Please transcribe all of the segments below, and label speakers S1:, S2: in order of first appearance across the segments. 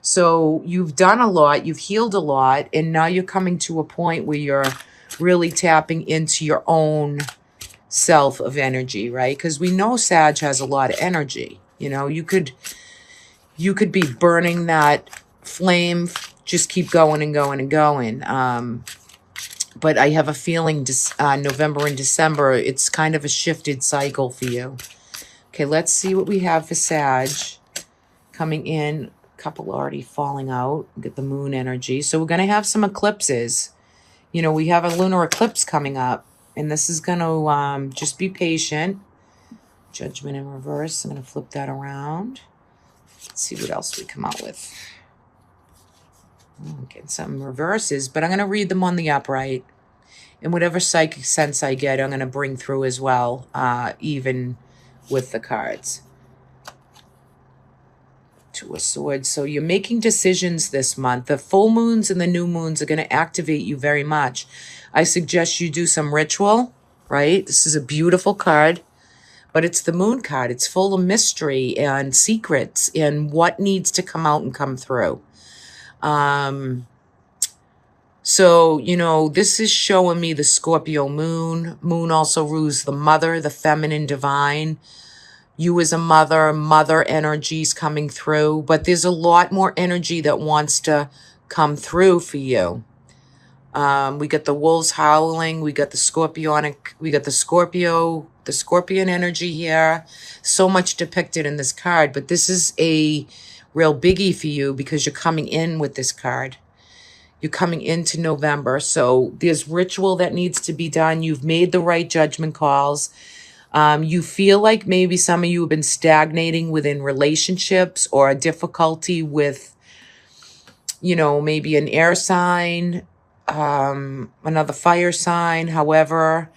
S1: So you've done a lot, you've healed a lot, and now you're coming to a point where you're really tapping into your own self of energy, right? Because we know Sag has a lot of energy. You know, you could be burning that flame, just keep going and going and going. But I have a feeling November and December, it's kind of a shifted cycle for you. Okay, let's see what we have for Sag coming in. A couple already falling out. Get the moon energy. So we're going to have some eclipses. You know, we have a lunar eclipse coming up, and this is going to just be patient. Judgment in reverse. I'm going to flip that around. Let's see what else we come out with. I'm getting some reverses, but I'm going to read them on the upright. And whatever psychic sense I get, I'm going to bring through as well, even with the cards. Two of Swords. So you're making decisions this month. The full moons and the new moons are going to activate you very much. I suggest you do some ritual, right? This is a beautiful card, but it's the moon card. It's full of mystery and secrets and what needs to come out and come through. So, you know, this is showing me the Scorpio moon. Moon also rules the mother, the feminine divine. You as a mother energies coming through, but there's a lot more energy that wants to come through for you. We got the wolves howling. We got the scorpion energy here. So much depicted in this card, but this is a real biggie for you because you're coming in with this card. You're coming into November. So there's ritual that needs to be done. You've made the right judgment calls. You feel like maybe some of you have been stagnating within relationships or a difficulty with, you know, maybe an air sign, another fire sign. However,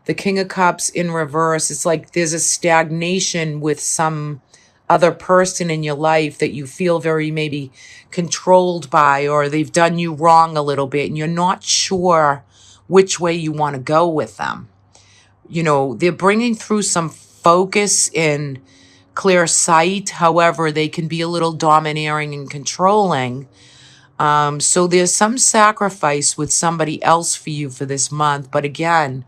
S1: the King of Cups in reverse, it's like there's a stagnation with some other person in your life that you feel very maybe controlled by, or they've done you wrong a little bit and you're not sure which way you want to go with them. You know, they're bringing through some focus and clear sight. However, they can be a little domineering and controlling. So there's some sacrifice with somebody else for you for this month. But again,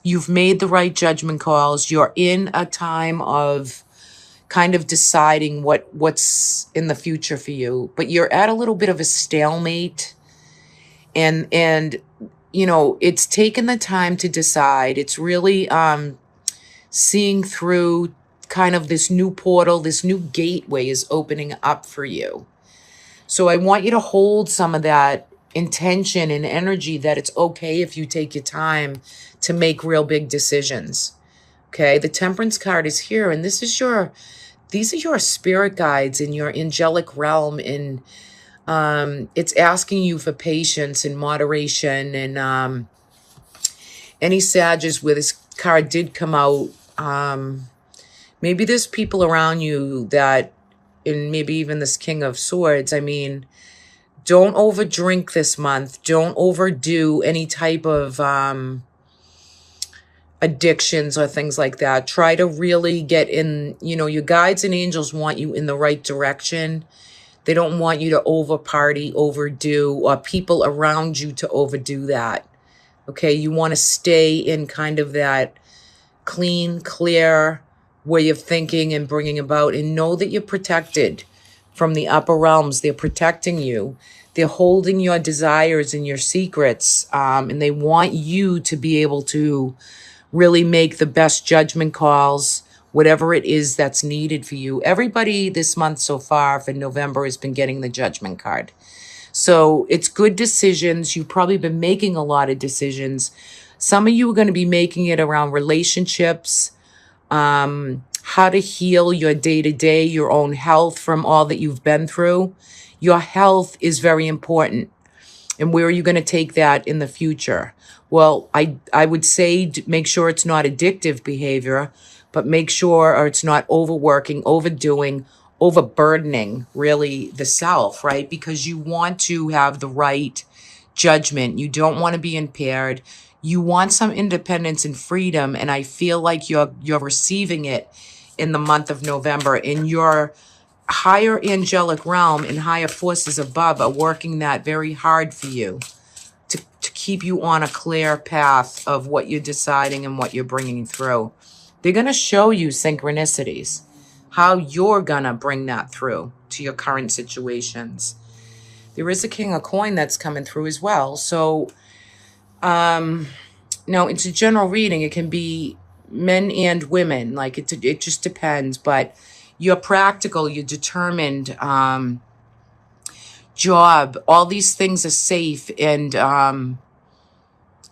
S1: you've made the right judgment calls. You're in a time of kind of deciding what's in the future for you. But you're at a little bit of a stalemate. And you know, it's taken the time to decide. It's really seeing through kind of this new portal, this new gateway is opening up for you. So I want you to hold some of that intention and energy that it's okay if you take your time to make real big decisions. Okay, the Temperance card is here, and these are your spirit guides in your angelic realm, and it's asking you for patience and moderation. And any Sages where this card did come out, maybe there's people around you that, and maybe even this King of Swords, I mean, don't overdrink this month. Don't overdo any type of addictions or things like that. Try to really get in, you know, your guides and angels want you in the right direction. They don't want you to over party, overdo, or people around you to overdo that. Okay, you want to stay in kind of that clean, clear way of thinking and bringing about, and know that you're protected from the upper realms. They're protecting you. They're holding your desires and your secrets, and they want you to be able to really make the best judgment calls, whatever it is that's needed for you. Everybody this month so far for November has been getting the Judgment card. So it's good decisions. You've probably been making a lot of decisions. Some of you are going to be making it around relationships, how to heal your day-to-day, your own health from all that you've been through. Your health is very important. And where are you going to take that in the future? Well, I would say make sure it's not addictive behavior, but make sure or it's not overworking, overdoing, overburdening really the self, right? Because you want to have the right judgment. You don't want to be impaired. You want some independence and freedom. And I feel like you're receiving it in the month of November, and you're higher angelic realm and higher forces above are working that very hard for you to keep you on a clear path of what you're deciding and what you're bringing through. They're going to show you synchronicities, how you're going to bring that through to your current situations. There is a King of Coin that's coming through as well. So, no, it's a general reading. It can be men and women. Like it just depends. But you're practical, you're determined, job, all these things are safe and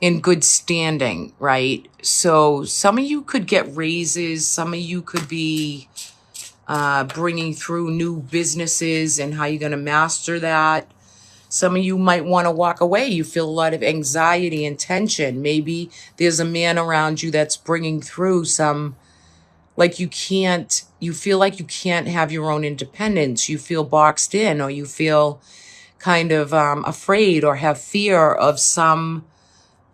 S1: in good standing, right? So some of you could get raises. Some of you could be bringing through new businesses and how you're going to master that. Some of you might want to walk away. You feel a lot of anxiety and tension. Maybe there's a man around you that's bringing through some, like you feel like you can't have your own independence. You feel boxed in, or you feel kind of afraid or have fear of some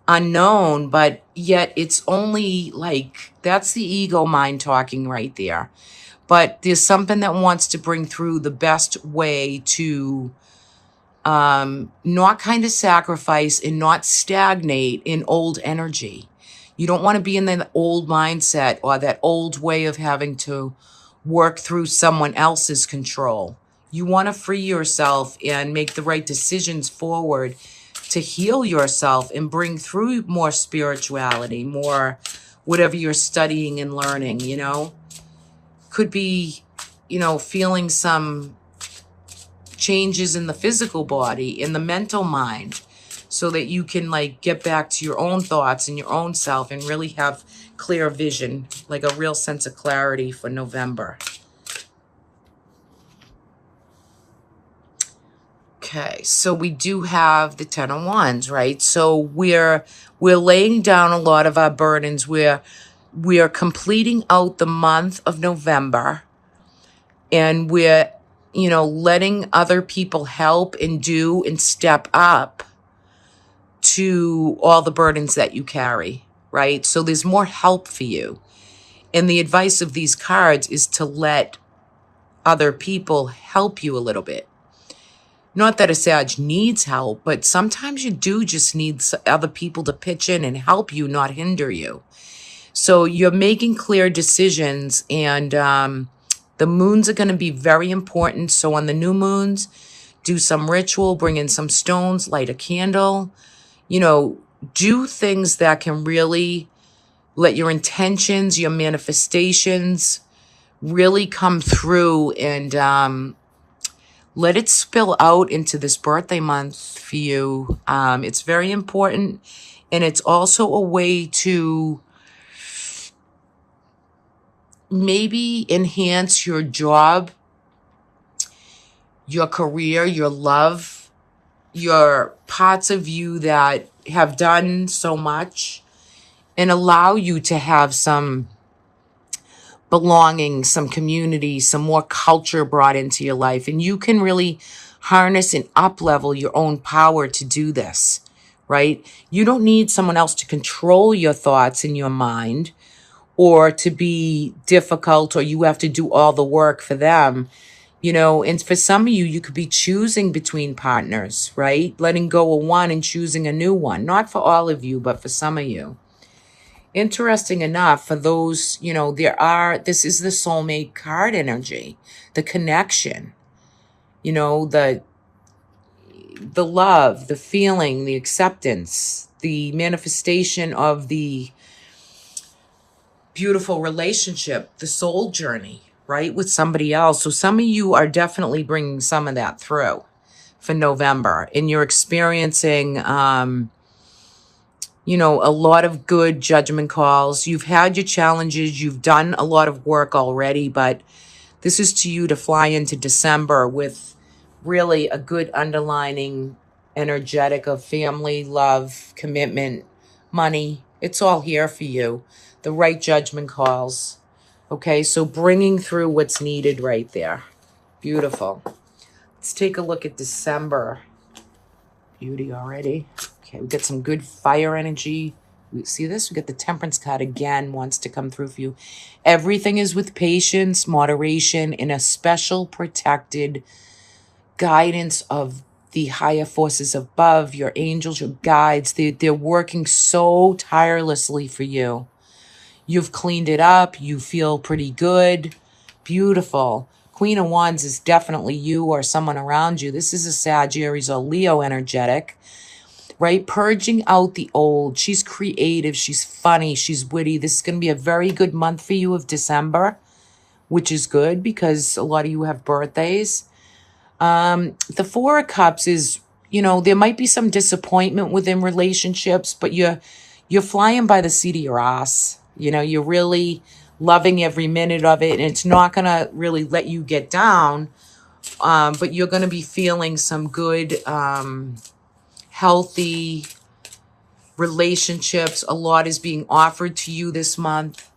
S1: unknown, but yet it's only like, that's the ego mind talking right there. But there's something that wants to bring through the best way to not kind of sacrifice and not stagnate in old energy. You don't want to be in the old mindset or that old way of having to work through someone else's control. You want to free yourself and make the right decisions forward to heal yourself and bring through more spirituality, more whatever you're studying and learning, you know. Could be, you know, feeling some changes in the physical body, in the mental mind, so that you can like get back to your own thoughts and your own self and really have clear vision, like a real sense of clarity for November. Okay, so we do have the 10 of Wands, right? So we're laying down a lot of our burdens. We're completing out the month of November, and we're, you know, letting other people help and do and step up to all the burdens that you carry, right? So there's more help for you. And the advice of these cards is to let other people help you a little bit. Not that a Sag needs help, but sometimes you do just need other people to pitch in and help you, not hinder you. So you're making clear decisions, and the moons are going to be very important. So on the new moons, do some ritual, bring in some stones, light a candle, you know, do things that can really let your intentions, your manifestations really come through, and let it spill out into this birthday month for you. It's very important. And it's also a way to maybe enhance your job, your career, your love, your parts of you that have done so much, and allow you to have some belonging, some community, some more culture brought into your life. And you can really harness and up-level your own power to do this, right? You don't need someone else to control your thoughts in your mind, or to be difficult, or you have to do all the work for them, you know. And for some of you, you could be choosing between partners, right? Letting go of one and choosing a new one. Not for all of you, but for some of you. Interesting enough, for those, you know, this is the soulmate card energy, the connection, you know, the love, the feeling, the acceptance, the manifestation of the beautiful relationship, the soul journey, right, with somebody else. So some of you are definitely bringing some of that through for November, and you're experiencing, you know, a lot of good judgment calls. You've had your challenges. You've done a lot of work already, but this is to you to fly into December with really a good underlining energetic of family, love, commitment, money. It's all here for you. The right judgment calls. Okay, so bringing through what's needed right there. Beautiful. Let's take a look at December. Beauty already. Okay, we got some good fire energy See this? We get the Temperance card again, wants to come through for you. Everything is with patience, moderation, and a special protected guidance of the higher forces above, your angels, your guides. They're working so tirelessly for you. You've cleaned it up. You feel pretty good. Beautiful. Queen of Wands is definitely you or someone around you. This is a Sagittarius or Leo energetic, right? Purging out the old. She's creative. She's funny. She's witty. This is going to be a very good month for you of December, which is good because a lot of you have birthdays. The Four of Cups is, there might be some disappointment within relationships, but you're flying by the seat of your ass. You're really loving every minute of it, and it's not going to really let you get down. But you're going to be feeling some good, healthy relationships. A lot is being offered to you this month.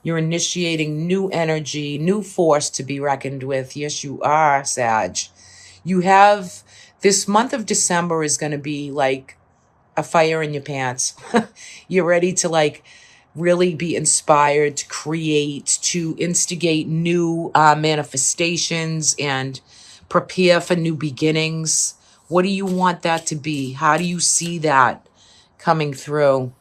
S1: You're initiating new energy, new force to be reckoned with. Yes, you are, Sag. You have, this month of December is going to be like a fire in your pants. You're ready to really be inspired to create, to instigate new manifestations and prepare for new beginnings. What do you want that to be? How do you see that coming through?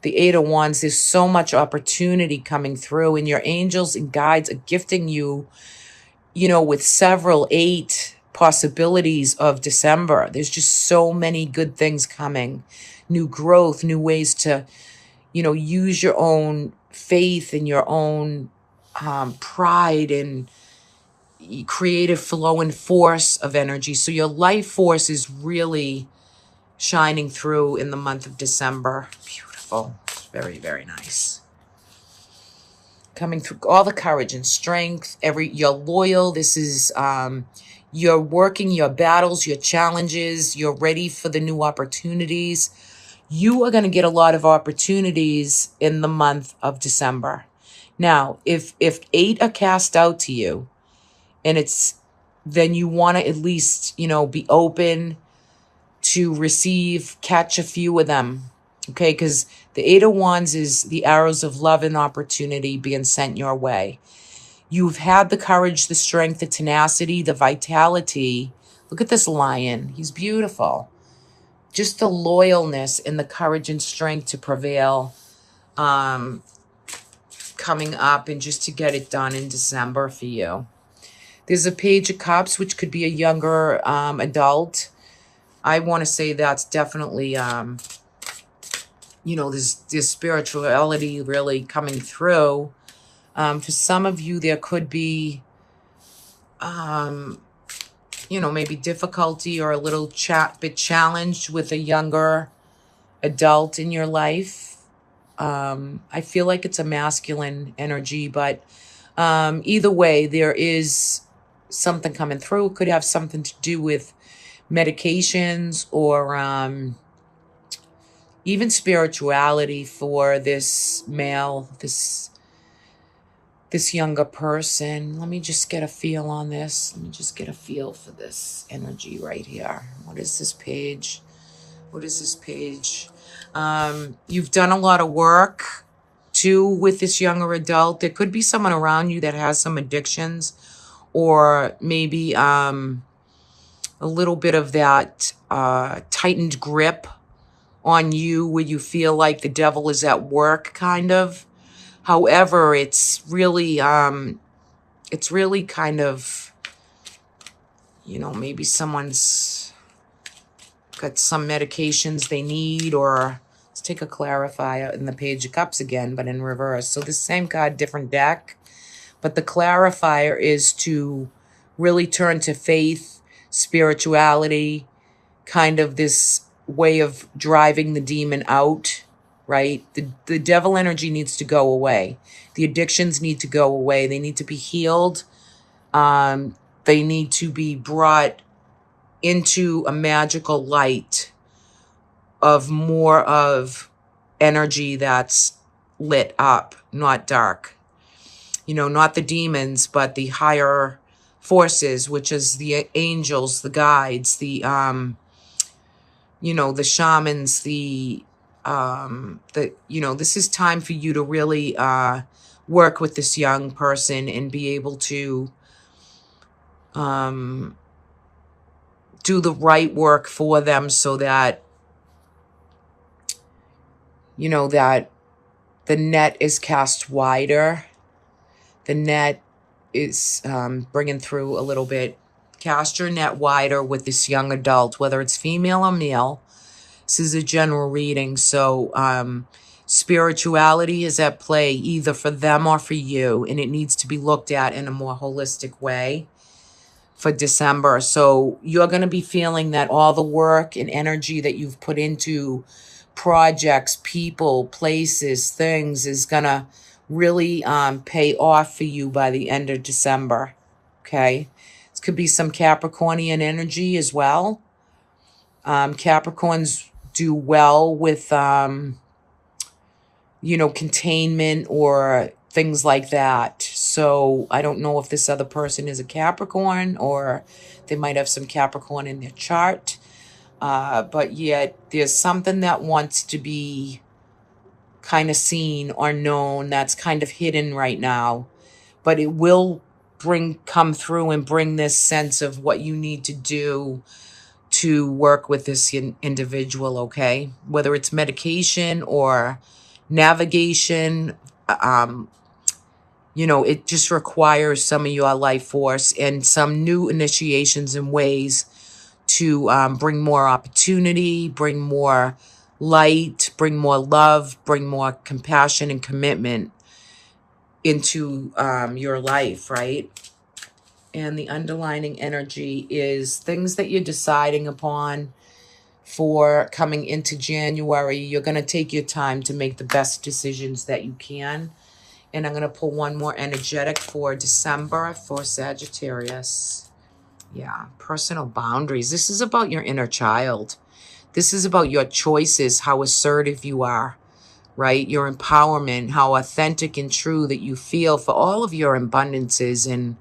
S1: The Eight of Wands, there's so much opportunity coming through, and your angels and guides are gifting you, with several 8 possibilities of December. There's just so many good things coming. New growth, new ways to, use your own faith and your own pride and creative flow and force of energy. So your life force is really shining through in the month of December. Beautiful. Very, very nice. Coming through all the courage and strength. You're loyal. This is you're working your battles, your challenges. You're ready for the new opportunities. You are going to get a lot of opportunities in the month of December. Now, if 8 are cast out to you, and then you want to at least, be open to catch a few of them. Okay, because the Eight of Wands is the arrows of love and opportunity being sent your way. You've had the courage, the strength, the tenacity, the vitality. Look at this lion. He's beautiful. Just the loyalness and the courage and strength to prevail coming up and just to get it done in December for you. There's a Page of Cups, which could be a younger adult. I want to say that's definitely, this spirituality really coming through. For some of you, there could be, maybe difficulty or a little bit challenged with a younger adult in your life. I feel like it's a masculine energy, but either way, there is something coming through. It could have something to do with medications or even spirituality for this male, this younger person. Let me just get a feel on this. Let me just get a feel for this energy right here. What is this page? What is this page? You've done a lot of work too with this younger adult. There could be someone around you that has some addictions, or maybe a little bit of that tightened grip on you where you feel like the devil is at work, kind of. However, it's really kind of, maybe someone's got some medications they need, or let's take a clarifier in the Page of Cups again, but in reverse. So the same card, different deck, but the clarifier is to really turn to faith, spirituality, kind of this way of driving the demon out, right? The devil energy needs to go away. The addictions need to go away. They need to be healed. They need to be brought into a magical light of more of energy that's lit up, not dark. Not the demons, but the higher forces, which is the angels, the guides, the the shamans, the this is time for you to really work with this young person and be able to do the right work for them so that, that the net is cast wider. The net is bringing through a little bit. Cast your net wider with this young adult, whether it's female or male. This is a general reading, so spirituality is at play either for them or for you, and it needs to be looked at in a more holistic way for December. So you're going to be feeling that all the work and energy that you've put into projects, people, places, things is going to really pay off for you by the end of December. Okay? This could be some Capricornian energy as well. Capricorns do well with, containment or things like that. So I don't know if this other person is a Capricorn or they might have some Capricorn in their chart. But yet there's something that wants to be kind of seen or known that's kind of hidden right now. But it will come through and bring this sense of what you need to do to work with this individual, okay? Whether it's medication or navigation, it just requires some of your life force and some new initiations and ways to bring more opportunity, bring more light, bring more love, bring more compassion and commitment into your life, right? And the underlining energy is things that you're deciding upon for coming into January. You're going to take your time to make the best decisions that you can. And I'm going to pull one more energetic for December for Sagittarius. Yeah, personal boundaries. This is about your inner child. This is about your choices, how assertive you are, right? Your empowerment, how authentic and true that you feel for all of your abundances and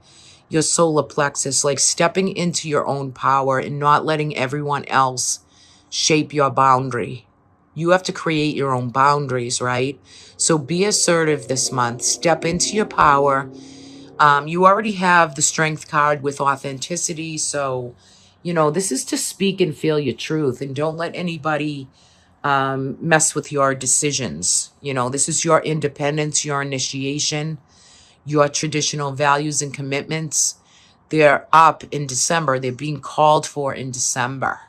S1: your solar plexus, like stepping into your own power and not letting everyone else shape your boundary. You have to create your own boundaries, right? So be assertive this month. Step into your power. You already have the Strength card with authenticity. So, this is to speak and feel your truth. And don't let anybody mess with your decisions. This is your independence, your initiation, your traditional values and commitments. They're up in December. They're being called for in December.